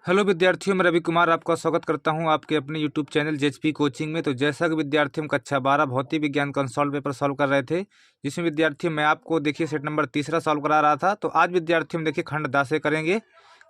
Hello विद्यार्थियों, मैं रवि कुमार आपका स्वागत करता हूं आपके अपने यूट्यूब चैनल जेएचपी कोचिंग में। तो जैसा कि विद्यार्थियों कक्षा 12 भौतिक विज्ञान का सॉल्व पेपर सॉल्व कर रहे थे, जिसमें विद्यार्थियों मैं आपको देखिए सेट नंबर तीसरा सॉल्व करा रहा था। तो आज विद्यार्थियों देखिए खंड दा से करेंगे।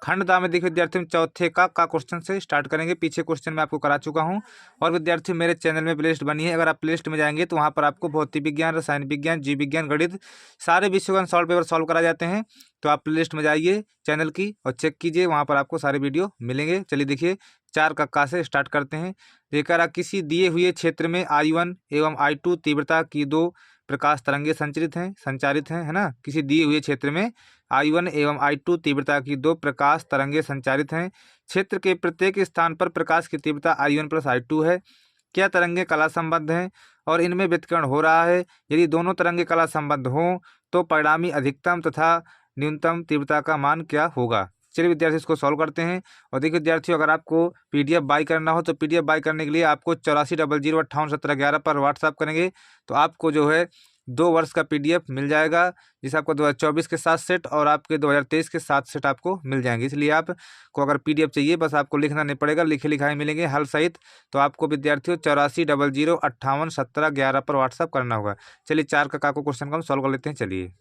खंड दा में देखिए विद्यार्थियों चौथे का क्वेश्चन से स्टार्ट करेंगे। पीछे क्वेश्चन मैं आपको करा चुका हूँ और विद्यार्थियों मेरे चैनल में प्लेलिस्ट बनी है। अगर आप प्लेलिस्ट में जाएंगे तो वहाँ पर आपको भौतिक विज्ञान, रसायन विज्ञान, जीव विज्ञान, गणित सारे विषयों का सॉल्व पेपर सॉल्व कराए जाते हैं। तो आप प्लेलिस्ट में जाइए चैनल की और चेक कीजिए, वहाँ पर आपको सारे वीडियो मिलेंगे। चलिए देखिए चार का से स्टार्ट करते हैं। देखकर किसी दिए हुए क्षेत्र में I1 एवं I2 तीव्रता की दो प्रकाश तरंगे संचारित हैं, है ना। किसी दिए हुए क्षेत्र में I1 एवं I2 तीव्रता की दो प्रकाश तरंगे संचारित हैं। क्षेत्र के प्रत्येक स्थान पर प्रकाश की तीव्रता I1 प्लस I2 है। क्या तरंगे कला संबद्ध हैं और इनमें व्यतिकरण हो रहा है? यदि दोनों तरंगे कला संबद्ध हों तो परिणामी अधिकतम तथा न्यूनतम तीव्रता का मान क्या होगा? चलिए विद्यार्थी इसको सॉल्व करते हैं। और देखिए विद्यार्थियों, अगर आपको पीडीएफ बाय करना हो तो पीडीएफ बाय करने के लिए आपको 8400581711 पर व्हाट्सअप करेंगे तो आपको जो है 2 वर्ष का पीडीएफ मिल जाएगा, जिसे आपको 2024 के 7 सेट और आपके 2023 के 7 सेट आपको मिल जाएंगे। इसलिए आपको अगर पीडीएफ चाहिए बस आपको लिखना नहीं पड़ेगा, लिखे लिखाए मिलेंगे हल सहित। तो आपको विद्यार्थियों 8400581711 पर व्हाट्सअप करना होगा। चलिए चार का क्वेश्चन को हम सॉल्व कर लेते हैं। चलिए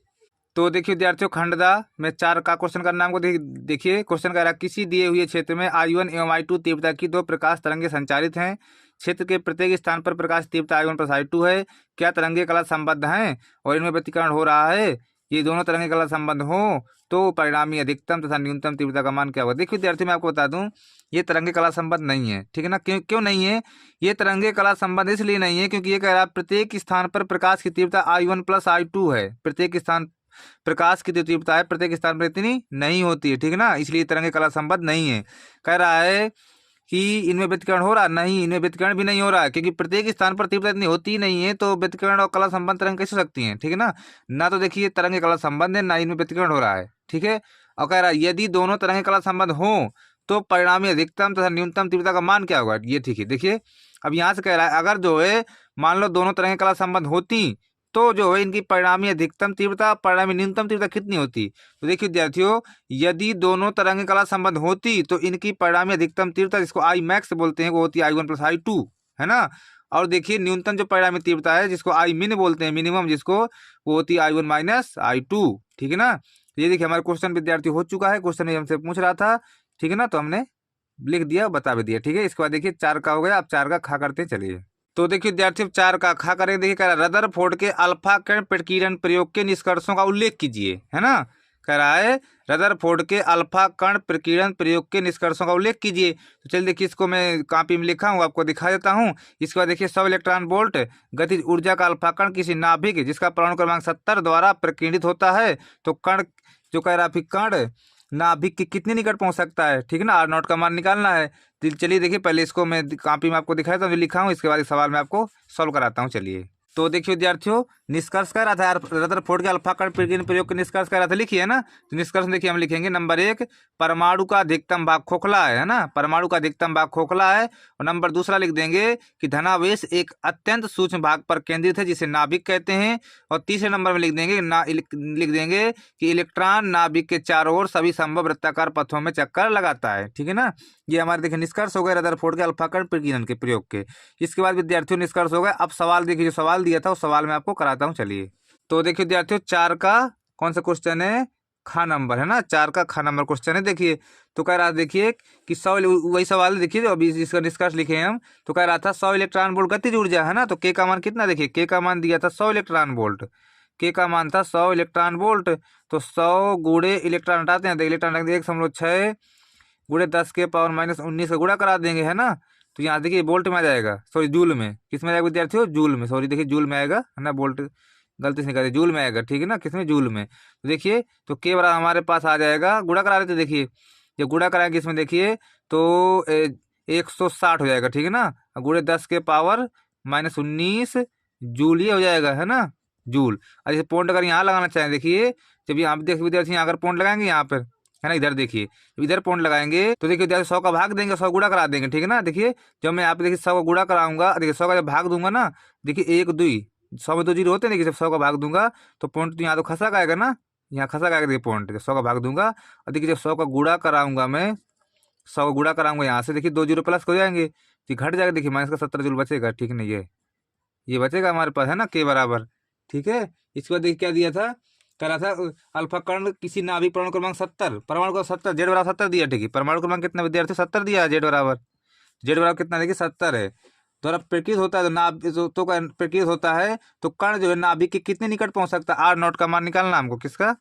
तो देखिए विद्यार्थियों खंडदा में चार का क्वेश्चन का नाम को देखिए। क्वेश्चन कह रहा है किसी दिए हुए क्षेत्र में I1 एवं I2 तीव्रता की दो प्रकाश तरंगे संचारित हैं। क्षेत्र के प्रत्येक स्थान पर प्रकाश तीव्रता I1 प्लस I2 है। क्या तरंगे कला संबद्ध हैं और इनमें व्यतिकरण हो रहा है? ये दोनों तरंगे कला संबद्ध हो तो परिणामी अधिकतम तथा न्यूनतम तीव्रता का मान क्या होगा? देखिए विद्यार्थी मैं आपको बता दूं, ये तरंगे कला संबद्ध नहीं है, ठीक है ना। क्यों नहीं है? ये तरंगे कला संबद्ध इसलिए नहीं है क्योंकि ये कह रहा है प्रत्येक स्थान पर प्रकाश की तीव्रता I1 प्लस I2 है। प्रत्येक स्थान प्रकाश की जो तीव्रता है प्रत्येक स्थान पर इतनी नहीं होती है, ठीक है ना। इसलिए तरंगे कला संबद्ध नहीं है। कह रहा है कि इनमें व्यतिकरण हो रहा नहीं, इनमें व्यतिकरण भी नहीं हो रहा है क्योंकि प्रत्येक स्थान पर तीव्रता इतनी होती ही नहीं है। तो व्यतिकरण और कला संबंध तरंग कैसे हो सकती हैं, ठीक है ना। ना तो देखिए तरंगे कला संबंध है, ना इनमें व्यतिकरण हो रहा है, ठीक है। और कह रहा है यदि दोनों तरंगे कला संबंध हो तो परिणामी अधिकतम तथा न्यूनतम तीव्रता का मान क्या होगा? ये ठीक है। देखिए अब यहाँ से कह रहा है अगर जो है मान लो दोनों तरंगे कला संबंध होती तो जो है इनकी परिणामी अधिकतम तीव्रता परिणामी न्यूनतम तीव्रता कितनी होती? तो देखिए विद्यार्थियों, यदि दोनों तरंगे कला संबंध होती तो इनकी परिणामी अधिकतम तीव्रता जिसको आई मैक्स बोलते हैं वो होती है I1 प्लस I2, है ना। और देखिए न्यूनतम जो परिणामी तीव्रता है जिसको आई मिन बोलते हैं, मिनिमम जिसको, वो होती है I1 माइनस I2, ठीक है ना। ये देखिए हमारा क्वेश्चन विद्यार्थी हो चुका है। क्वेश्चन में हमसे पूछ रहा था, ठीक है ना, तो हमने लिख दिया, बता भी दिया, ठीक है। इसके बाद देखिए चार का हो गया, अब चार का खा करते चलिए। तो देखिए विद्यार्थी चार का खा करेंगे। देखिए कह रहा है रदरफोर्ड के अल्फा किरण प्रकीर्णन प्रयोग के निष्कर्षों का उल्लेख कीजिए, है ना। कह रहा है रदरफोर्ड के अल्फा कण प्रकीर्णन प्रयोग के निष्कर्षों का उल्लेख कीजिए। तो चलिए देखिए इसको मैं कॉपी में लिखा हूँ, आपको दिखा देता हूँ। इसके बाद देखिए 100 इलेक्ट्रॉन वोल्ट गतिज ऊर्जा का अल्फा कण किसी नाभिक जिसका परमाणु क्रमांक 70 द्वारा प्रकीर्णित होता है। तो कण जो कह रहा है कण नाभिक के कितने निकट पहुंच सकता है, ठीक है ना। R0 का मान निकालना है। तो चलिए देखिए पहले इसको मैं कॉपी में आपको दिखाया था, जो लिखा हूँ। इसके बाद इस सवाल मैं आपको सॉल्व कराता हूँ। चलिए तो देखिए विद्यार्थियों निष्कर्ष कह रहा था रदरफोर्ड के अल्फा कण प्रकीर्णन प्रयोग के निष्कर्ष कह रहा था, लिखिए ना। तो निष्कर्ष देखिए हम लिखेंगे नंबर 1, परमाणु का अधिकतम भाग खोखला है ना। परमाणु का अधिकतम भाग खोखला है। और नंबर दूसरा लिख देंगे कि धनावेश एक अत्यंत सूक्ष्म भाग पर केंद्रित है जिसे नाभिक कहते हैं। और तीसरे नंबर में लिख देंगे कि इलेक्ट्रॉन नाभिक के चारों ओर सभी संभव वृत्ताकार पथों में चक्कर लगाता है, ठीक है ना। ये हमारे देखिए निष्कर्ष हो गए रदरफोर्ड के अल्फा कण प्रकीर्णन के प्रयोग के। इसके बाद विद्यार्थियों निष्कर्ष हो गए। अब सवाल देखिए, जो सवाल दिया था उस सवाल में आपको कराता हूँ। चलिए तो देखिए विद्यार्थियों चार का कौन सा क्वेश्चन है? खा नंबर, है ना। चार का खा नंबर क्वेश्चन है। देखिए तो कह रहा देखिए कि 100 वही सवाल है। देखिए अभी इसका निष्कर्ष लिखे हैं हम। तो कह रहा था 100 इलेक्ट्रॉन वोल्ट गतिज ऊर्जा, है ना। तो के का मान कितना? देखिए के का मान दिया था 100 इलेक्ट्रॉन वोल्ट। के का मान था 100 इलेक्ट्रॉन वोल्ट। तो 100 गुणे इलेक्ट्रॉन हटाते हैं, इलेक्ट्रॉन रख दिए 1.6 गुणे 10 के पावर माइनस 19 का गुणा करा देंगे, है ना। तो यहाँ देखिए वोल्ट में आ जाएगा, सॉरी जूल में। किस में आएगा विद्यार्थियों? जूल में, सॉरी देखिए जूल में आएगा, है ना। वोल्ट गलती से निकाले, जूल में आएगा, ठीक है ना। किसमें? जूल में। तो देखिए तो के बराबर हमारे पास आ जाएगा, गुणा करा लेते देखिए। जब गुणा कराएंगे इसमें देखिए तो 160 हो जाएगा, ठीक है ना। गुणे 10 के पावर माइनस 19 जूल ये हो जाएगा, है ना, जूल। और जैसे पॉइंट अगर यहाँ लगाना चाहें देखिए, जब यहाँ पे देखिए विद्यार्थी अगर पॉइंट लगाएंगे यहाँ पर, है ना, इधर देखिए इधर पॉइंट लगाएंगे तो देखिए विद्यार्थी 100 का भाग देंगे, 100 गुणा करा देंगे, ठीक है ना। देखिए जब मैं यहाँ पे देखिए 100 का गुणा कराऊंगा, देखिए 100 का जब भाग दूंगा ना, देखिए 1 2 100 में 2 जीरो होते हैं। देखिए जब 100 का भाग दूंगा तो पॉइंट तो यहाँ तो खसा आएगा ना, यहाँ खसा आएगा। देखिए पॉइंट 100 का भाग दूंगा और देखिए जब 100 का गुणा कराऊंगा मैं 100 गुणा कराऊंगा यहाँ से, देखिए 2 जीरो प्लस हो जाएंगे तो घट जाएगा, देखिए माइनस का 70 जूल बचेगा, ठीक नहीं ये बचेगा हमारे पास, है ना, के बराबर। ठीक है, इसके बाद देखिए क्या दिया था, कह रहा था अल्फा कण किसी नाभिक परमाणु क्रमांक 70, परमाणु का 70, जेड बराबर 70 दिया, ठीक है, परमाणु क्रमांक कितना विद्यार्थी 70 दिया, जेड बराबर कितना देखिए 70 है। द्वारा प्रकृत होता है तो प्रकृत होता है तो कण जो है नाभिक के कितने निकट पहुंच सकता है, आर नॉट का मान निकालना हमको, किसका,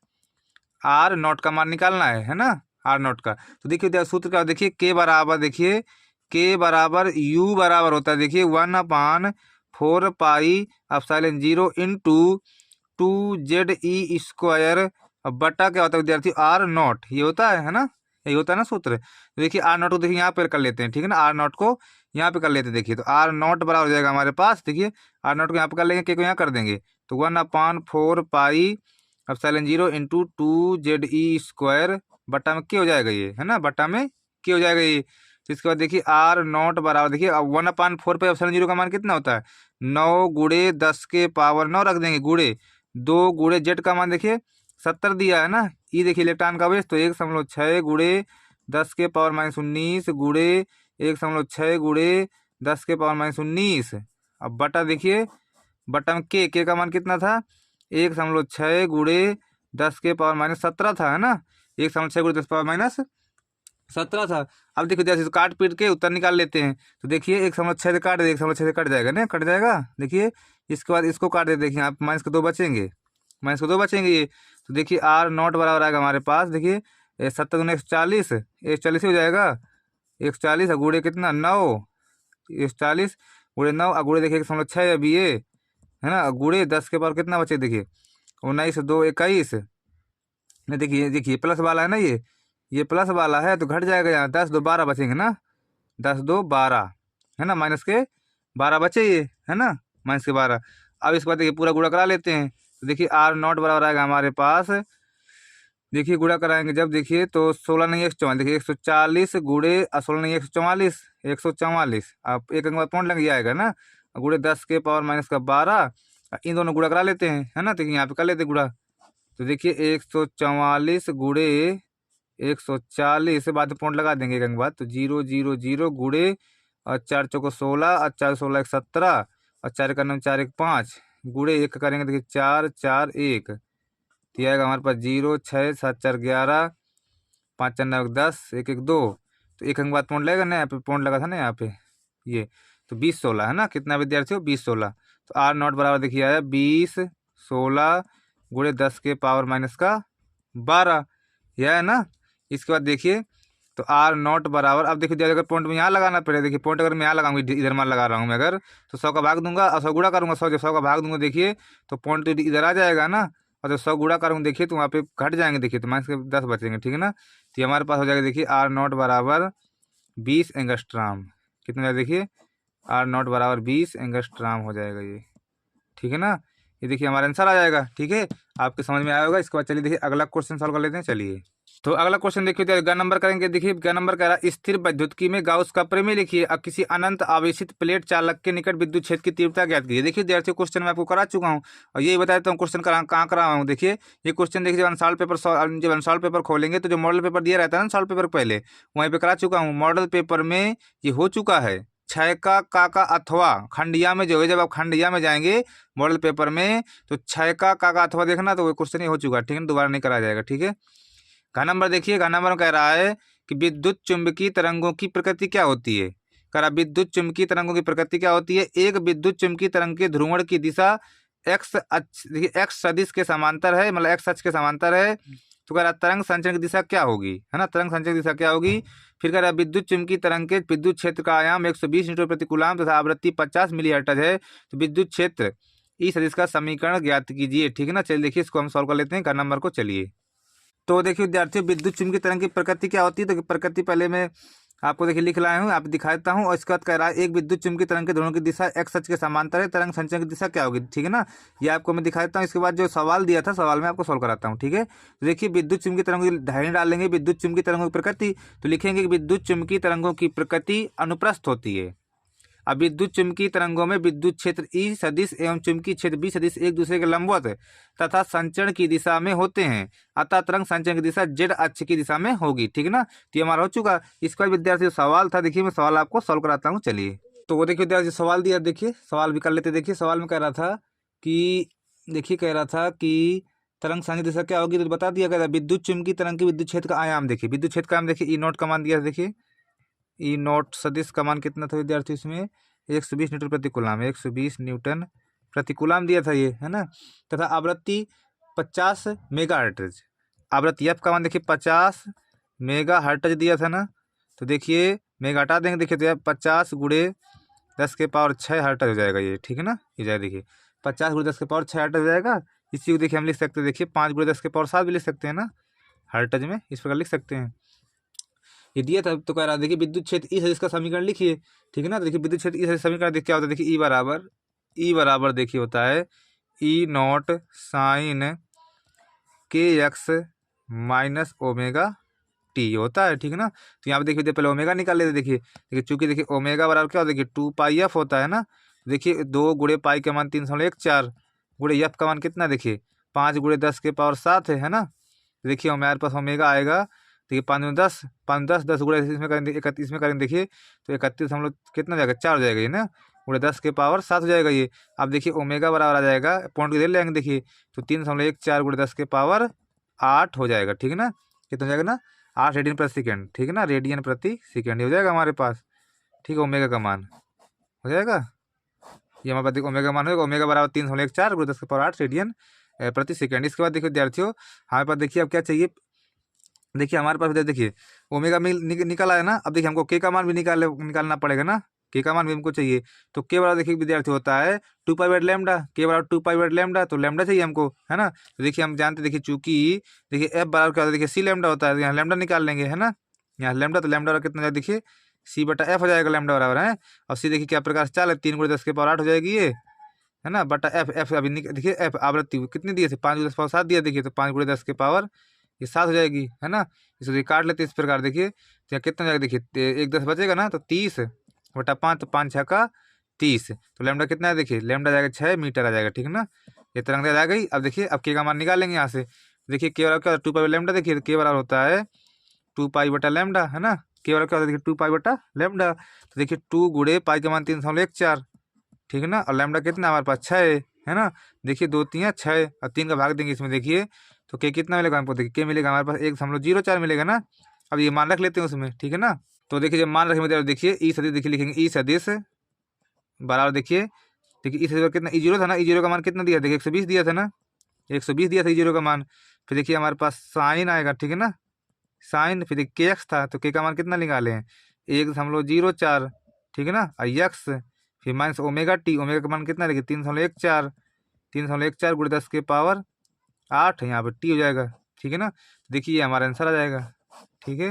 आर नॉट का मान निकालना है ना, आर नॉट का। तो देखिए सूत्र का देखिए के बराबर, देखिए के बराबर यू बराबर होता है, देखिए 1/4 पाई एप्सिलॉन 0 इंटू 2 ZE² बटा क्या होता है विद्यार्थी, आर नॉट, ये होता है ना, यही होता है ना सूत्र। तो देखिए आर नॉट को देखिए यहाँ पर कर लेते हैं, ठीक है ना, आर नॉट को यहाँ पे कर लेते हैं, देखिए तो आर नॉट बराबर हो जाएगा हमारे पास, देखिए आर नॉट को यहाँ पे कर लेंगे, के को यहाँ कर देंगे, तो 1/4 पाई एप्सिलॉन 0 इंटू 2 ZE² बट्टा में के हो जाएगा ये, है ना, बट्टा में के हो जाएगा ये। तो इसके बाद देखिए आर नॉट बराबर, देखिए 1/4 पे एप्सिलॉन 0 का मान कितना होता है, 9 गुणे 10 के पावर 9 रख देंगे, गुणे 2 गुणे जेड का मान देखिए 70 दिया है ना, ये देखिए इलेक्ट्रॉन का वेट, तो 1.6 गुणे 10 के पावर -19 गुणे 1.6 गुणे 10 के पावर -19, अब बटा देखिए बटा में के का मान कितना था, 1.6 गुणे 10 के पावर -17 था, है ना, 1.6 गुणे 10 पावर -17 था। अब देखिए जैसे काट पीट के उत्तर निकाल लेते हैं, तो देखिए 1.6 से काट दे, 1.6 से कट जाएगा ना, कट जाएगा, देखिए इसके बाद इसको काट दे, देखिए आप -2 बचेंगे, -2 बचेंगे ये। तो देखिए आर नॉट बराबर आएगा हमारे पास, देखिए 70 गुणे 140, 140 हो जाएगा, 140 गुणे कितना 9, 140 गुणे 9 गुणे देखिए 1.6 अभी ये, है ना, गुणे 10 के पावर कितना बचे, देखिए 19 2 21, नहीं देखिए प्लस वाला है ना, ये प्लस वाला है तो घट जाएगा, यहाँ 10 2 12 बचेंगे ना, 10 2 12, है ना, माइनस के 12 बचे ये, है ना, -12। अब इसके बाद देखिए पूरा गुणा करा लेते हैं, तो देखिए आर नॉट बराबर आएगा हमारे पास, देखिए गुणा कराएंगे जब, देखिए तो 16 नहीं 144, देखिए 140 गुणे 16 नहीं 144, 144, आप एक अंक बाद पॉइंट लग जाएगा ना, गुणे 10 के पावर -12, इन दोनों गुणा करा लेते हैं, है ना, देखिए यहाँ पे कर लेते गुणा, तो देखिए 144 गुणे 140 बाद में पॉइंट लगा देंगे एक अंक बाद, तो 0 0 0 गुणे और 4 चौको 16 और 4 16 17 और 4 का 9 4 1 5 गुणे 1 करेंगे, देखिए 4 4 1, तो आएगा हमारे पास 0 6 7 4 11 5 4 9 10 1 1 2, तो एक अंक बाद पॉइंट लगेगा ना, यहाँ पे पॉइंट लगा था ना यहाँ पे ये, तो 20 16 है ना, कितना विद्यार्थी हो 20 16, तो आर नॉट बराबर देखिए आया 20 16 गुणे 10 के पावर -12, यह है ना। इसके बाद देखिए तो आर नॉट बराबर, अब देखिए अगर पॉइंट में यहाँ लगाना पड़ेगा, देखिए पॉइंट अगर मैं यहाँ लगाऊंगा, इधर मान लगा रहा हूँ मैं अगर, तो 100 का भाग दूंगा और 100 गुणा करूँगा, 100 जब 100 का भाग दूंगा देखिए तो पॉइंट तो इधर आ जाएगा ना, और जब 100 गुणा करूँगा देखिए तो वहाँ पे घट जाएंगे, देखिए तो -10 बचेंगे, ठीक है ना। तो हमारे पास हो जाएगा देखिए आर नॉट बराबर 20 एंगस्ट्राम, कितना जाएगा देखिए आर नॉट बराबर 20 एंगस्ट्राम हो जाएगा ये, ठीक है ना, ये देखिए हमारा आंसर आ जाएगा, ठीक है, आपके समझ में आया होगा। इसके बाद चलिए देखिए अगला क्वेश्चन सॉल्व कर लेते हैं, चलिए। तो अगला क्वेश्चन देखिए तो ग नंबर करेंगे, देखिए ग नंबर कह रहा है स्थिर विद्युतकी में गाउस का प्रमेय लिखिए, किसी अनंत आवेशित प्लेट चालक के निकट विद्युत क्षेत्र की तीव्रता ज्ञात कीजिए। देखिए विद्यार्थियों क्वेश्चन मैं आपको करा चुका हूँ और यही बता देता हूँ क्वेश्चन कहाँ करा हूँ। देखिए ये क्वेश्चन देखिए जब अनसॉल्व पेपर खोलेंगे तो जो मॉडल पेपर दिया रहता है ना सॉल्व पेपर पहले, वहीं पे करा चुका हूँ। मॉडल पेपर में ये हो चुका है, क्षय का अथवा खंडिया में जो है, जब आप खंडिया में जाएंगे मॉडल पेपर में तो क्षय का अथवा देखना, तो वो क्वेश्चन ही हो चुका है, ठीक है, दोबारा नहीं करा जाएगा, ठीक है। घ नंबर देखिए, घ नंबर में कह रहा है कि विद्युत चुंबकीय तरंगों की प्रकृति क्या होती है। कह रहा विद्युत चुंबकीय तरंगों की प्रकृति क्या होती है, एक विद्युत चुंबकीय तरंग के ध्रुवण की दिशा एक्स अक्ष, देखिए एक्स सदिश के समांतर है, मतलब एक्स अक्ष के समांतर है, तो कह रहा तरंग संचरण की दिशा क्या होगी, है ना, तरंग संचरण की दिशा क्या होगी। फिर कह रहा विद्युत चुंबकीय तरंग के विद्युत क्षेत्र का आयाम 120 न्यूटन प्रति कूलम तथा आवृत्ति 50 मिलीहर्ट्ज है, तो विद्युत क्षेत्र ई सदिश का समीकरण ज्ञात कीजिए, ठीक है ना। चलिए देखिए इसको हम सॉल्व कर लेते हैं, क नंबर को, चलिए। तो देखिए विद्यार्थियों विद्युत चुंबकीय तरंग की प्रकृति क्या होती है, तो प्रकृति पहले मैं आपको देखिए लिख लाया हूँ, आप दिखा देता हूँ। और इसके बाद कह रहा है एक विद्युत चुंबकीय तरंग के ध्रुवों की दिशा एक्स अक्ष के समांतर है, तरंग संचरण की दिशा क्या होगी, ठीक है ना, ये आपको मैं दिखा देता हूँ। इसके बाद जो सवाल दिया था सवाल में आपको सॉल्व कराता हूँ, ठीक है। तो देखिए विद्युत चुंबकीय तरंगों की ढाई डालेंगे, विद्युत चुंबकीय तरंगों की प्रकृति, तो लिखेंगे कि विद्युत चुंबकीय तरंगों की प्रकृति अनुप्रस्थ होती है। अब विद्युत चुम्बकीय तरंगों में विद्युत क्षेत्र ई सदिश एवं चुम्बकीय क्षेत्र बी सदिश एक दूसरे के लंबवत तथा संचरण की दिशा में होते हैं, अतः तरंग संचरण की दिशा जेड अक्ष की दिशा में होगी। ठीक है ना, तो ये हमारा हो चुका। इसका विद्यार्थी सवाल था, देखिए मैं सवाल आपको सॉल्व कराता हूँ। चलिए, तो वो देखिए विद्यार्थी सवाल दिया, देखिए सवाल भी कर लेते। देखिए सवाल में कह रहा था कि तरंग संचरण दिशा क्या होगी, तो बता दिया गया था विद्युत चुम्बकीय तरंग की विद्युत क्षेत्र का आयाम। देखिए विद्युत क्षेत्र का आयाम देखिए, ई नोट का मान दिया। देखिए ई नोट सदिश का मान कितना था विद्यार्थी, इसमें 120 न्यूटन प्रति कूलम, 120 न्यूटन प्रति कूलम दिया था ये, है ना। तथा आवृत्ति 50 मेगा हर्ट्ज, आवृत्ति एफ का मान देखिए 50 मेगा हर्ट्ज दिया था ना। तो देखिए मेगा हटा देंगे, देखिए तो 50 गुणे 10⁻6 हर्ट्ज हो जाएगा ये। ठीक है ना, ये जाए देखिए 50 गुणे 10⁻6 हर्ट्ज हो जाएगा। इसी को देखिए हम लिख सकते हैं, देखिए 5 गुणे 10⁻7 भी लिख सकते हैं ना, हर्ट्ज में इस प्रकार लिख सकते हैं। ये दिया था, तो कह रहा देखिए विद्युत क्षेत्र ई सदिश का समीकरण लिखिए। ठीक है ना, तो देखिए विद्युत क्षेत्र ई सदिश समीकरण देखिए क्या होता है, देखिए ई बराबर देखिए होता है ई नॉट साइन के एक्स माइनस ओमेगा टी होता है। ठीक है ना, तो यहाँ पे देखिए पहले ओमेगा निकाल लेते। देखिए चूंकि देखिए ओमेगा बराबर क्या होता है, देखिए 2 पाई एफ होता है ना। देखिए 2 गुणे पाई का मान 3.14 गुणे एफ का मान कितना, देखिए 5 गुणे 10⁻7 है ना। देखिए हमारे पास ओमेगा आएगा, देखिए 5 10 गुणे इसमें करेंगे 31, इसमें करेंगे देखिए तो 31 हम लोग कितना जाएगा, 4 हो जाएगा ये ना, गुणे 10⁻7 हो जाएगा ये। अब देखिए ओमेगा बराबर आ जाएगा, पॉइंट को दे लेंगे देखिए, तो 3.14 गुणे 10�8 हो जाएगा। ठीक है ना, कितना हो जाएगा ना, 8 रेडियन प्रति सेकेंड। ठीक है ना, रेडियन प्रति सेकेंड हो जाएगा हमारे पास। ठीक है, ओमेगा का मान हो जाएगा ये हमारे पास, देखिए ओमेगा मान होगा, ओमेगा बराबर 3.14 गुणे 10⁸ रेडियन प्रति सेकेंड। इसके बाद देखिए विद्यार्थियों हमारे पास देखिए अब क्या चाहिए, देखिए हमारे पास देखिए ओमेगा में निकल आया ना। अब देखिए हमको के का मान भी निकालना पड़ेगा ना, के का मान भी हमको चाहिए। तो के बराबर देखिए विद्यार्थी होता है 2 पाई/लैम्डा, के बराबर 2 पाई/लैम्डा, तो लैम्डा चाहिए हमको, है ना। तो देखिए हम जानते देखिए चूंकि देखिए एफ बराबर क्या होता है, देखिए सी लैम्डा होता है, यहाँ लैम्डा निकाल लेंगे, है ना। यहाँ लैम्डा, तो लैम्डा बराबर कितना जाएगा, देखिए C/F हो जाएगा लैम्डा बराबर है। और सी देखिए क्या प्रकार से चाल है, 3 गुणे 10⁸ हो जाएगी ये, है ना, बटा एफ अभी देखिए एफ आवृत्ति कितनी दिए थे, 5 गुणे 10⁻7 दिया। देखिए तो 5 गुणे 10⁻7 हो जाएगी, है ना। इसको काट लेते इस प्रकार, देखिए तो कितना जाएगा, देखिए 1 10 बचेगा ना, तो 30/5, तो 5×6 = 30। तो लैम्डा कितना है, देखिए लैम्डा जाएगा 6 मीटर आ जाएगा। ठीक है ना, ये तरंग आ गई। अब देखिए अब के का मान निकालेंगे यहाँ से। देखिए के बराबर क्या 2 पाई/लैम्डा, देखिए के बराबर होता है 2 पाई/लैम्डा, है ना। के बराबर क्या होता है, देखिए 2 पाई/लैम्डा। तो देखिए 2 गुणे पाई का मान 3.14, ठीक है ना, और लैम्डा कितना हमारे पास 6 है ना। देखिए 2 3 6 और 3 का भाग देंगे इसमें, देखिए तो के कितना मिलेगा हमको, देखिए के मिलेगा हमारे पास 1.04 मिलेगा ना। अब ये मान रख लेते हैं उसमें, ठीक है ना। तो देखिए जब मान रखेंगे, देखिए ई सदिश, देखिए लिखेंगे ई सदिश बराबर, देखिए ई सदिश कितना, ई 0 था ना, ई 0 का मान कितना दिया, देखिए 120 दिया था ना, 120 दिया था ई 0 का मान। फिर देखिए हमारे पास साइन आएगा, ठीक है ना, साइन, फिर देखिए के एक्स था, तो के का मान कितना निकाले हैं, 1.04, ठीक है ना, और एक्स फिर माइनस ओमेगा टी, ओमेगा का मान कितना, देखिए 3.14 गुणे 10⁸ यहाँ पर टी हो जाएगा। ठीक है ना, देखिए ये हमारा आंसर आ जाएगा। ठीक है,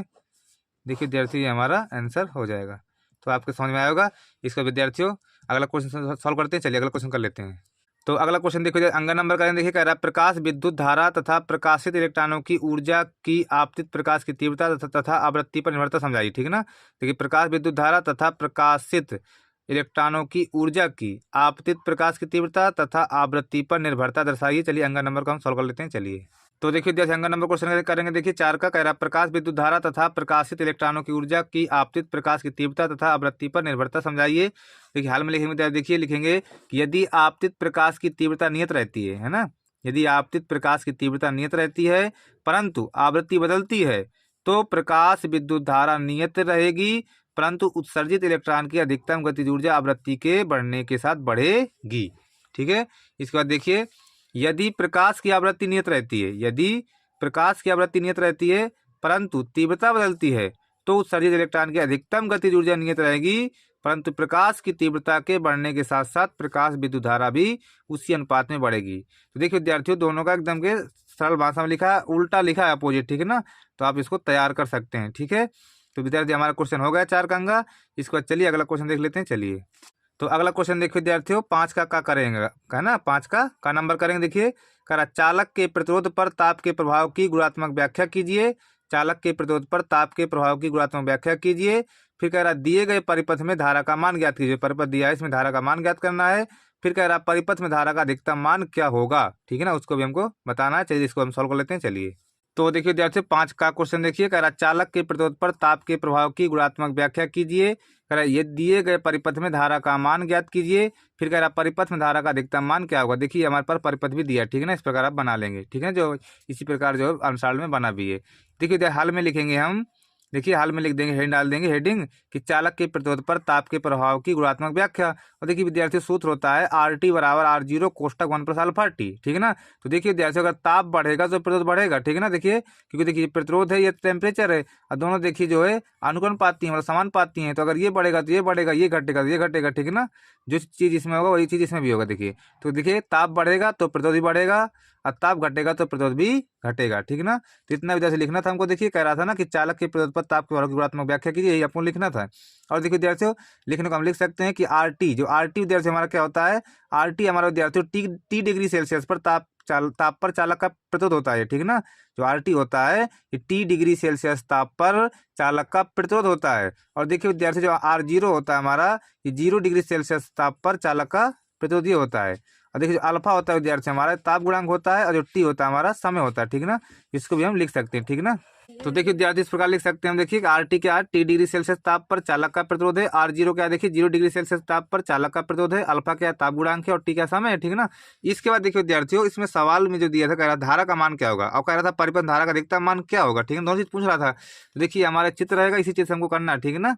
देखिए विद्यार्थी ये हमारा आंसर हो जाएगा। तो आपके समझ में आया होगा इसका विद्यार्थियों। अगला क्वेश्चन सॉल्व करते हैं, चलिए अगला क्वेश्चन कर लेते हैं। तो अगला क्वेश्चन देखिए अंक नंबर करें, देखिए कह रहा है प्रकाश विद्युत धारा तथा प्रकाशित इलेक्ट्रॉनों की ऊर्जा की आपतित प्रकाश की तीव्रता तथा आवृत्ति पर निर्भरता समझाइए। ठीक है ना, देखिए प्रकाश विद्युत धारा तथा प्रकाशित इलेक्ट्रॉनों की ऊर्जा की आपतित प्रकाश की तीव्रता तथा आवृत्ति पर निर्भरता दर्शाइए। चलिए अंक नंबर को हम सॉल्व कर लेते हैं। चलिए तो देखिए जैसे अंक नंबर क्वेश्चन करेंगे, देखिए 4 का कह रहा है प्रकाश विद्युत धारा तथा प्रकाशित इलेक्ट्रॉनों की ऊर्जा की आपतित प्रकाश की तीव्रता तथा आवृत्ति पर निर्भरता समझाइए। देखिए हाल में लिखेंगे, देखिए लिखेंगे कि यदि आपतित प्रकाश की तीव्रता नियत रहती है ना, यदि आपतित प्रकाश की तीव्रता नियत रहती है परंतु आवृत्ति बदलती है तो प्रकाश विद्युत धारा नियत रहेगी, परंतु उत्सर्जित इलेक्ट्रॉन की अधिकतम गतिज ऊर्जा आवृत्ति के बढ़ने के साथ बढ़ेगी। ठीक है, इसके बाद देखिए यदि प्रकाश की आवृत्ति नियत रहती है, यदि प्रकाश की आवृत्ति नियत रहती है परंतु तीव्रता बदलती है तो उत्सर्जित इलेक्ट्रॉन की अधिकतम गतिज ऊर्जा नियत रहेगी, परंतु प्रकाश की तीव्रता के बढ़ने के साथ साथ प्रकाश विद्युत धारा भी उसी अनुपात में बढ़ेगी। तो देखिए विद्यार्थियों दोनों का एकदम के सरल भाषा में लिखा है, उल्टा लिखा है अपोजिट। ठीक है ना, तो आप इसको तैयार कर सकते हैं। ठीक है, तो विद्यार्थी हमारा क्वेश्चन हो गया 4 का अंगा। इसके बाद चलिए अगला क्वेश्चन देख लेते हैं। चलिए तो अगला क्वेश्चन देखिए विद्यार्थियों 5 का करेंगे, है ना, 5 का नंबर करेंगे। देखिए कह रहा चालक के प्रतिरोध पर ताप के प्रभाव की गुणात्मक व्याख्या कीजिए। चालक के प्रतिरोध पर ताप के प्रभाव की गुणात्मक व्याख्या कीजिए। फिर कह रहा है दिए गए परिपथ में धारा का मान ज्ञात कीजिए। परिपथ दिया है, इसमें धारा का मान ज्ञात करना है। फिर कह रहा है परिपथ में धारा का अधिकतम मान क्या होगा, ठीक है ना, उसको भी हमको बताना है। चलिए इसको हम सॉल्व कर लेते हैं। चलिए तो देखिए विद्यार्थियों 5 का क्वेश्चन देखिए, कह रहा है चालक के प्रतिरोध पर ताप के प्रभाव की गुणात्मक व्याख्या कीजिए। कह रहा है ये दिए गए परिपथ में धारा का मान ज्ञात कीजिए। फिर कह रहा है परिपथ में धारा का अधिकतम मान क्या होगा। देखिए हमारे पास परिपथ भी दिया है, ठीक है ना, इस प्रकार आप बना लेंगे, ठीक है, जो इसी प्रकार जो अनुसार में बना भी है। देखिए हाल में लिखेंगे हम, देखिए हाल में लिख देंगे, हेड डाल देंगे हेडिंग कि चालक के प्रतिरोध पर ताप के प्रभाव की गुणात्मक व्याख्या। और देखिए विद्यार्थी सूत्र होता है RT बराबर R0 कोष्टक 1 प्लस अल्फा टी, ठीक है ना। तो देखिए विद्यार्थी अगर ताप बढ़ेगा तो प्रतिरोध बढ़ेगा, ठीक है ना। देखिए क्योंकि देखिए प्रतिरोध है, ये टेम्परेचर है, और दोनों देखिए जो है अनुकूलपाती हैं, मतलब समानुपाती हैं। तो अगर ये बढ़ेगा तो ये बढ़ेगा, ये घटेगा तो ये घटेगा, ठीक है ना। जो चीज़ इसमें होगा वही चीज़ इसमें भी होगा। देखिए तो देखिए ताप बढ़ेगा तो प्रतिरोध भी बढ़ेगा, और ताप घटेगा तो प्रतिरोध भी घटेगा, ठीक है ना। तो इतना विद्यार्थी लिखना था हमको। देखिए कह रहा था ना कि चालक के प्रतिरोध पर ताप के प्रभाव की गुणात्मक व्याख्या कीजिए, यही आपको लिखना था। और देखिए विद्यार्थियों लिखने को हम लिख सकते हैं कि RT, जो RT विद्यार्थी हमारा क्या होता है, RT हमारा विद्यार्थियों टी डिग्री सेल्सियस पर ताप पर चालक का प्रतिरोध होता है, ठीक है ना। जो RT होता है ये T डिग्री सेल्सियस ताप पर चालक का प्रतिरोध होता है। और देखिए विद्यार्थी जो R0 होता है हमारा, ये 0 डिग्री सेल्सियस ताप पर चालक का प्रतिरोध ये होता है। और देखिए जो अल्फा होता है विद्यार्थी हमारा ताप गुणांक होता है, और जो टी होता है हमारा समय होता है, ठीक है ना। इसको भी हम लिख सकते हैं, ठीक है ना। तो देखिए विद्यार्थी इस प्रकार लिख सकते हैं हम। देखिए RT क्या है, T डिग्री सेल्सियस ताप पर चालक का प्रतिरोध है। R0 क्या है, देखिए 0 डिग्री सेल्सियस ताप पर चालक का प्रतिरोध है। अल्फा क्या है, ताप गुणांक है, और टी क्या समय है, ठीक है ना। इसके बाद देखिए विद्यार्थियों इसमें सवाल में जो दिया था, कह रहा धारा का मान क्या होगा, और कह रहा था परिपथ धारा का अधिकतम मान क्या होगा, ठीक है, दोनों चीज पूछ रहा था। तो देखिए हमारा चित्र रहेगा, इसी चीज से हमको करना है, ठीक है ना।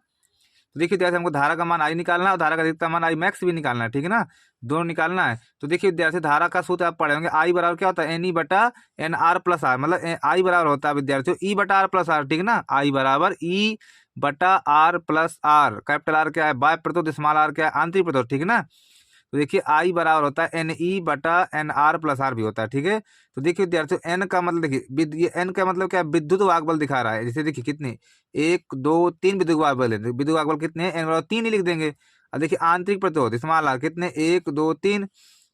तो देखिए विद्यार्थी हमको धारा का मान आई निकालना है, और धारा का अधिकतम मान आई मैक्स भी निकालना है, ठीक है ना, दोनों निकालना है। तो देखिए विद्यार्थी धारा का सूत्र आप पढ़े होंगे, आई बराबर क्या होता है, NE बटा NR प्लस आर, मतलब आई बराबर होता है विद्यार्थियों E बटा आर प्लस आर, ठीक है ना। आई बराबर E बटा R plus R. Capital R क्या है, बाह्य प्रतिरोध, स्मॉल आर क्या है, आंतरिक प्रतिरोध, ठीक है ना। तो देखिए आई बराबर होता है NE बटा NR प्लस आर भी होता है, ठीक है। तो देखिए विद्यार्थियों एन का मतलब देखिए, ये एन का मतलब क्या, विद्युत वाहक बल दिखा रहा है। जैसे देखिए कितने, 1 2 3 विद्युत वाहक बल है। विद्युत वाहक बल कितने हैं, एन बराबर 3 ही लिख देंगे। और देखिए आंतरिक प्रतिरोध स्मॉल आर कितने, 1 2 3।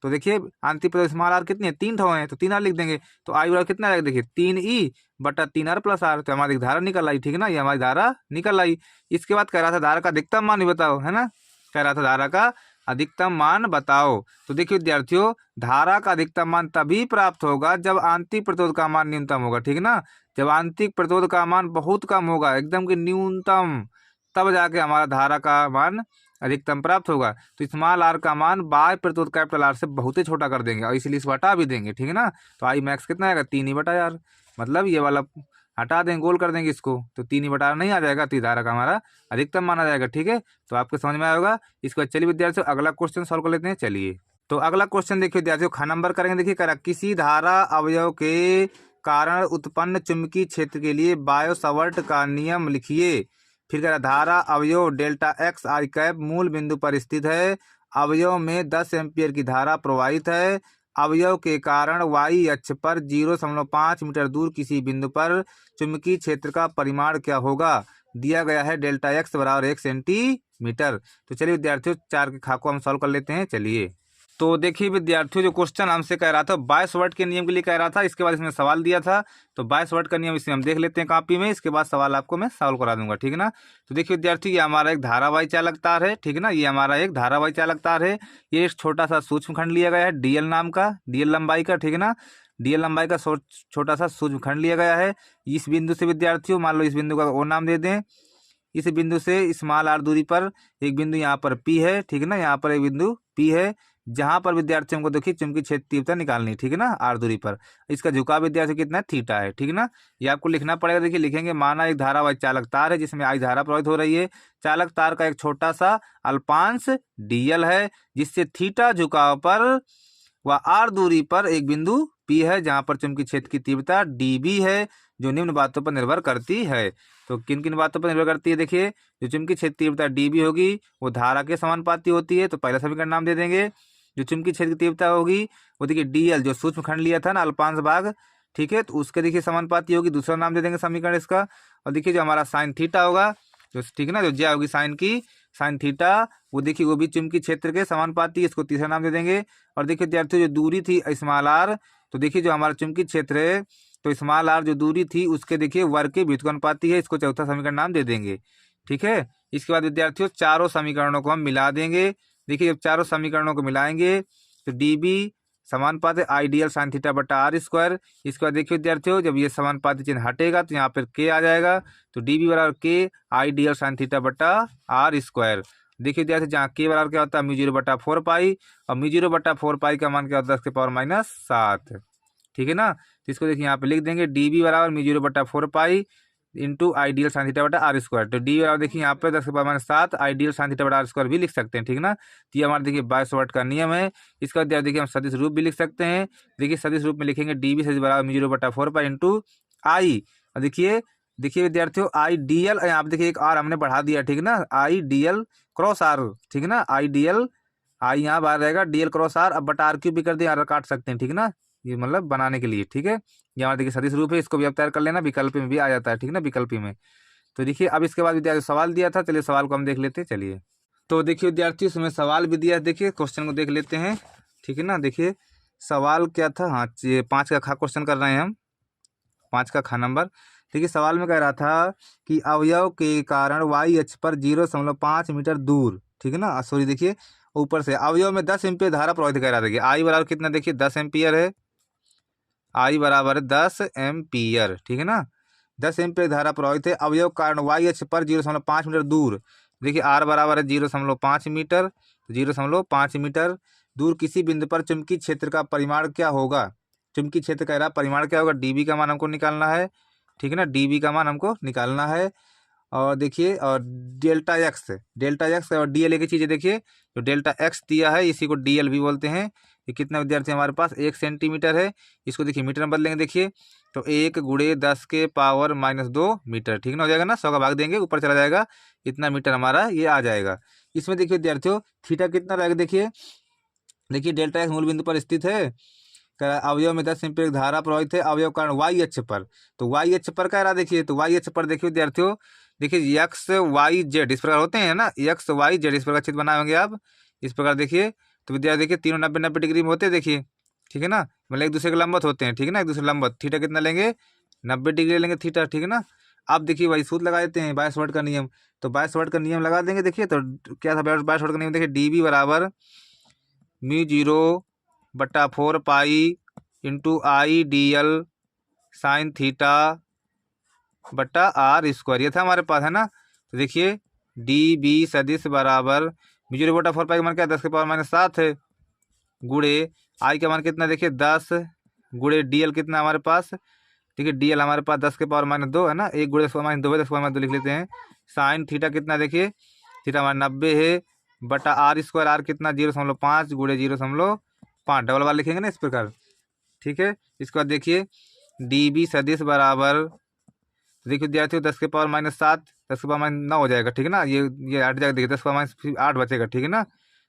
तो देखिए आंतरिक प्रतिरोध स्मॉल आर कितने, 3 ठो हैं, तो 3 आर लिख देंगे। तो आई बराबर कितना आएगा, देखिए 3E बटा 3R प्लस आर। तो हमारी धारा निकल आई, ठीक है ना, ये हमारी धारा निकल आई। इसके बाद कह रहा था धारा का अधिकतम मान भी बताओ, है ना, कह रहा था धारा का अधिकतम मान बताओ। तो देखिए विद्यार्थियों धारा का अधिकतम मान तभी प्राप्त होगा जब आंतरिक प्रतिरोध का मान न्यूनतम होगा, ठीक है ना। जब आंतरिक प्रतिरोध का मान बहुत कम होगा, एकदम कि न्यूनतम, तब जाके हमारा धारा का मान अधिकतम प्राप्त होगा। तो स्मॉल आर का मान बाह्य प्रतिरोध कैपिटल आर से बहुत ही छोटा कर देंगे, और इसलिए इस हटा भी देंगे, ठीक है ना। तो आई मैक्स कितना आएगा, 3 ही बटा यार, मतलब ये वाला हटा देंगे, गोल कर देंगे इसको, तो 3 ही बटा नहीं आ जाएगा, तो धारा का हमारा अधिकतम माना जाएगा, ठीक है। तो आपको समझ में आएगा। इसके बाद चलिए विद्यार्थियों अगला क्वेश्चन सॉल्व कर लेते हैं। चलिए तो अगला क्वेश्चन देखिए विद्यार्थियों, ख नंबर करेंगे। देखिए कह रहा किसी धारा अवयव के कारण उत्पन्न चुंबकीय क्षेत्र के लिए बायो सावर्ट का नियम लिखिए। फिर कह रहा धारा अवयव डेल्टा एक्स आई कैप मूल बिंदु पर स्थित है। अवयव में 10 एम्पियर की धारा प्रवाहित है। अवयव के कारण y अक्ष पर 0.5 मीटर दूर किसी बिंदु पर चुंबकीय क्षेत्र का परिमाण क्या होगा। दिया गया है डेल्टा एक्स बराबर 1 सेंटीमीटर। तो चलिए विद्यार्थियों 4 के खा को हम सॉल्व कर लेते हैं। चलिए तो देखिए विद्यार्थियों जो क्वेश्चन हमसे कह रहा था बायस वाट के नियम के लिए कह रहा था, इसके बाद इसमें सवाल दिया था। तो बायस वाट का नियम इसमें हम देख लेते हैं कॉपी में, इसके बाद सवाल आपको मैं सॉल्व करा दूंगा, ठीक है ना। तो देखिए विद्यार्थी ये हमारा एक धारावाही चालक तार है, ठीक है ना, ये हमारा एक धारावाही चालक तार है। ये एक छोटा सा सूक्ष्म खंड लिया गया है DL नाम का, DL लंबाई का, ठीक है ना, DL लंबाई का छोटा सा सूक्ष्म खंड लिया गया है। इस बिंदु से विद्यार्थियों मान लो इस बिंदु का और नाम दे दें। इस बिंदु से स्मॉल आर दूरी पर एक बिंदु यहाँ पर P है, ठीक है ना, यहाँ पर एक बिंदु P है, जहां पर विद्यार्थियों को देखिए चुंबकीय क्षेत्र तीव्रता निकालनी, ठीक है ना, आर दूरी पर। इसका झुकाव विद्यार्थी कितना है, थीटा है, ठीक है ना। ये आपको लिखना पड़ेगा। देखिए लिखेंगे माना एक धारावाही चालक तार है जिसमें आई धारा प्रवाहित हो रही है। चालक तार का एक छोटा सा अल्पांश DL है, जिससे थीटा झुकाव पर व आर दूरी पर एक बिंदु P है, जहां पर चुंबकीय क्षेत्र की तीव्रता DB है, जो निम्न बातों पर निर्भर करती है। तो किन किन बातों पर निर्भर करती है, देखिए जो चुंबकीय क्षेत्र तीव्रता DB होगी वो धारा के समानुपाती होती है, तो पहला समीकरण नाम दे देंगे। जो चुंबकीय क्षेत्र की तीव्रता होगी वो देखिए DL जो सूक्ष्म खंड लिया था ना अल्पांश भाग, ठीक है, तो उसके देखिए समानुपाती होगी, दूसरा नाम दे देंगे समीकरण इसका। और देखिए जो हमारा साइन थीटा होगा, जो ठीक है ना, जो ज्या होगी साइन की, साइन थीटा, वो देखिए वो भी चुंबकीय क्षेत्र के समानुपाती, इसको तीसरा नाम दे देंगे। और देखिए विद्यार्थियों जो दूरी थी स्मॉल आर, तो देखिए जो हमारा चुंबकीय क्षेत्र है तो स्मॉल आर जो दूरी थी उसके देखिए वर्ग के व्युत्क्रमानुपाती है, इसको चौथा समीकरण नाम दे देंगे, ठीक है। इसके बाद विद्यार्थियों चारों समीकरणों को हम मिला देंगे। देखिए जब चारों समीकरणों को मिलाएंगे तो डी बी समानुपाती आइडियल साइन थीटा बटा आर स्क्वायर। इसके बाद देखिए विद्यार्थियों जब ये समानुपाती चिन्ह हटेगा तो यहाँ पर के आ जाएगा, तो डी बी बराबर के आइडियल साइन थीटा बटा आर स्क्वायर। देखिए विद्यार्थी जहाँ के बराबर क्या होता है म्यू 0/4 पाई, और म्यू 0/4 पाई का मान क्या होता है 10⁻⁷। ठीक है ना, तो इसको देखिए यहाँ पे लिख देंगे डी बी बराबर mu 0/4 pi into ideal sine theta बटा आर स्क्वायर। तो डी बराबर देखिए यहाँ पे 10⁻⁷ आइडियल साइन थीटा बटा आर स्क्वायर भी लिख सकते हैं। ठीक है ना, तो ये हमारा देखिए बायसवार्ट का नियम है। इसका बाद देखिए हम सदिश रूप भी लिख सकते हैं। देखिए सदिश रूप में लिखेंगे डी बी सदिश बराबर म्यू 0/4 पाई इंटू आई। और देखिए विद्यार्थियों आई डी एल, यहाँ पे देखिए एक आर हमने बढ़ा दिया। ठीक है ना, I D L cross R. ठीक है ना, आई डी एल, आई यहाँ बाहर रहेगा डी एल क्रॉस आर, अब बटा आर क्यूब भी कर दिया, आर काट सकते हैं। ठीक है ना, ये मतलब बनाने के लिए। ठीक है, ये हमारा देखिए सदिश रूप है, इसको भी आप तैयार कर लेना, विकल्प में भी आ जाता है। ठीक है ना, विकल्पी में। तो देखिए अब इसके बाद विद्यार्थी सवाल दिया था, चलिए सवाल को हम देख लेते हैं। चलिए तो देखिए विद्यार्थी उसमें सवाल भी दिया है, देखिए क्वेश्चन को देख लेते हैं। ठीक है ना, देखिए सवाल क्या था, हाँ ये 5 का खा क्वेश्चन कर रहे हैं हम, 5 का खा नंबर। देखिए सवाल में कह रहा था कि अवयव के कारण वाई अक्ष पर 0.5 मीटर दूर, ठीक है ना, सॉरी देखिए ऊपर से अवयव में 10 एम्पीयर धारा प्रवाहित कह रहा था। देखिए आई बराबर कितना, देखिए 10 एम्पीयर है, आई बराबर 10 एम्पीयर। ठीक है ना, 10 एम्पीयर धारा प्रवाहित है अवयव कारण वाई अक्ष पर 0.5 मीटर दूर। देखिए आर बराबर है 0.5 मीटर, 0.5 मीटर दूर किसी बिंदु पर चुंबकीय क्षेत्र का परिमाण क्या होगा। चुंबकीय क्षेत्र का परिमाण क्या होगा, डीबी का मान हमको निकालना है। ठीक है ना, डीबी का मान हमको निकालना है। और देखिए और डेल्टा एक्स और डी एल एक ही चीज़ है। देखिए जो डेल्टा एक्स दिया है इसी को डी एल भी बोलते हैं। ये कितना विद्यार्थी हमारे पास 1 सेंटीमीटर है, इसको देखिए मीटर में बदलेंगे। देखिए तो 1 × 10⁻⁻2 मीटर। ठीक ना हो जाएगा ना, 100 का भाग देंगे ऊपर चला जाएगा, इतना मीटर हमारा ये आ जाएगा। इसमें देखिए विद्यार्थियों थीटा कितना रहेगा, देखिए डेल्टा एक्स मूल बिंदु पर स्थित है, अवयव में 10 एम्पीयर धारा प्रवाहित है अवयव कारण वाई अक्ष पर। तो वाई अक्ष पर कह रहा देखिए, तो वाई अक्ष पर देखिए विद्यार्थियों, देखिए एक्स वाई जेड इस प्रकार होते हैं ना, एक्स वाई जेड इस प्रकार चित्र बनाए होंगे आप इस प्रकार। देखिए तो विद्यार्थी देखिए तीनों 90-90 डिग्री में होते हैं। देखिए ठीक है ना, मतलब एक दूसरे के लंबत होते हैं। ठीक है ना, एक दूसरे लंबत। थीटा कितना लेंगे, 90 डिग्री लेंगे थीटा। ठीक है ना, अब देखिए वही सूत्र लगा देते हैं, बायसवार्ट का नियम। तो बायसवार्ट का नियम लगा देंगे। देखिए तो क्या था बायसवार्ट का नियम, देखिए डी बी बराबर म्यू 0/4 पाई इंटू आई डी एल साइन थीटा बटा आर स्क्वायर, ये था हमारे पास है ना। तो देखिए डी बी सदिश बराबर म्यू 0/4 पाई का मान क्या 10⁻⁷ है, गुड़े आई का मान कितना, देखिए 10 गुड़े डी एल कितना हमारे पास, देखिए डी एल हमारे पास 10⁻2 है ना, 1 × 10⁻2 है, 10⁻2 लिख लेते हैं। साइन थीटा कितना, देखिए थीटा हमारा 90 है बटा आर स्क्वायर, आर कितना 0.5 × 0.5 डबल बार लिखेंगे ना इस प्रकार। ठीक है, इसके बाद देखिए डी बी सदिश बराबर, देखिए विद्यार्थियों 10⁻⁷ 10⁻9 हो जाएगा। ठीक है ना, ये हट जाएगा, देखिए 10⁻8 बचेगा। ठीक है ना,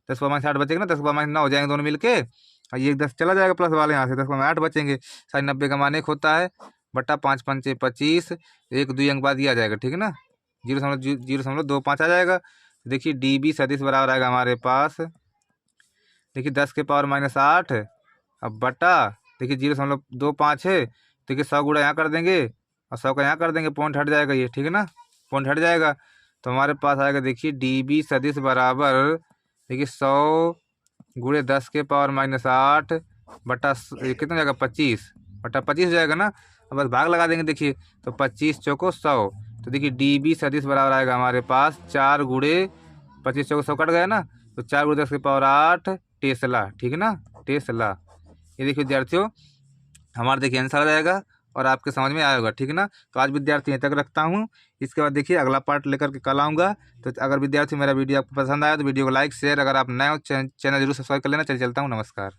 10⁻8 बचेगा ना, 10⁻9 हो जाएंगे दोनों मिलके, और ये 10 चला जाएगा प्लस वाले यहाँ से, 10⁻8 बचेंगे। साइन 90 का मान 1 होता है बटा 5 × 5 = 25, 1-2 अंक बाद ये आ जाएगा। ठीक है ना, 0.025 आ जाएगा। देखिए डी बी सदिश बराबर आएगा हमारे पास, देखिए 10⁻8 अब बटा देखिए 0.25 है, देखिए 100 गुणा यहाँ कर देंगे और 100 का यहाँ कर देंगे, पॉइंट हट जाएगा ये। ठीक है ना, पॉइंट हट जाएगा तो हमारे पास आएगा देखिए डी बी सदिश बराबर, देखिए 100 × 10⁻8 बटा कितना जाएगा 25 बटा 25 हो जाएगा ना। अब बस भाग लगा देंगे, देखिए तो 25 चौको 100, तो देखिए डी बी सदिश बराबर आएगा हमारे पास 4 × 25 चौको 100 कट गया ना, तो 4 × 10⁸ टेस्ला। ठीक है ना, टेस्ला। ये देखिए विद्यार्थियों हमारा देखिए आंसर आ जाएगा और आपके समझ में आएगा। ठीक है ना, तो आज विद्यार्थी यहीं तक रखता हूँ, इसके बाद देखिए अगला पार्ट लेकर के कल आऊँगा। तो अगर विद्यार्थी मेरा वीडियो आपको पसंद आया तो वीडियो को लाइक शेयर, अगर आप नए हो चैनल जरूर सब्सक्राइब कर लेना। चलता हूँ, नमस्कार।